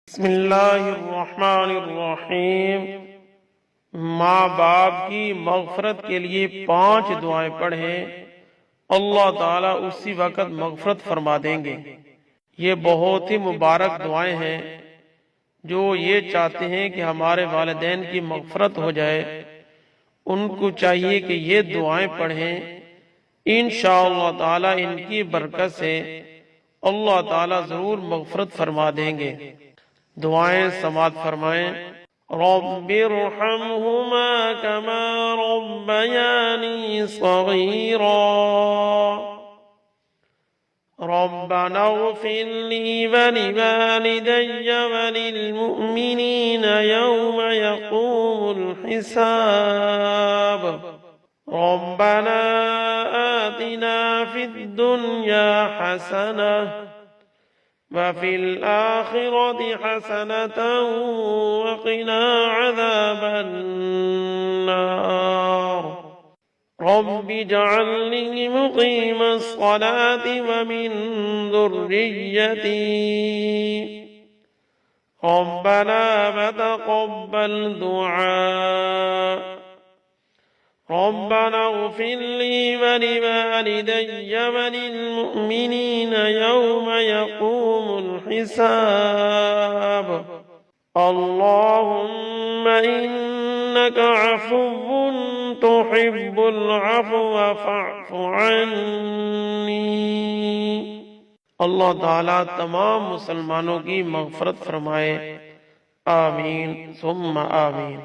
बिस्मिल्लाहिर्रहमानिर्रहीम। माँ बाप की मग़फ़रत के लिए 5 दुआएं पढ़ें, अल्लाह ताला उसी वक़्त मग़फ़रत फरमा देंगे। ये बहुत ही मुबारक दुआएं हैं। जो ये चाहते हैं कि हमारे वालिदैन की मग़फ़रत हो जाए, उनको चाहिए कि ये दुआएं पढ़ें। इंशाअल्लाह ताला इनकी बरकत से अल्लाह ताला ज़रूर मग़फ़रत फरमा देंगे। दुआएं समाअत फरमाएं। रब्बिरहमहुमा कमा रब्बयानी सगीरा, रब्बना इग़फ़िर ली वलिवालिदैय वलिलमुअ्मिनीन यौम यक़ूमुल हिसाब, रब्बना आतिना फ़िद्दुन्या हसनह वफ़िल आख़िरति हसनतन वक़िना अज़ाबन्नार, रब्बि इजअल्नी मुक़ीमस्सलाति व मिन ज़ुर्रिय्यती, रब्बना वतक़ब्बल दुआ, रब्बना इग़फ़िर ली वलिवालिदैय वलिलमुअ्मिनीन यौम यक़ूमुल हिसाब, अल्लाहुम्मा इन्नका अफ़ुव्वुन तुहिब्बुल अफ़्व फ़अफ़ु अन्नी। अल्लाह ताला तमाम मुसलमानों की मग़फ़रत फरमाए। आमीन सुम्मा आमीन।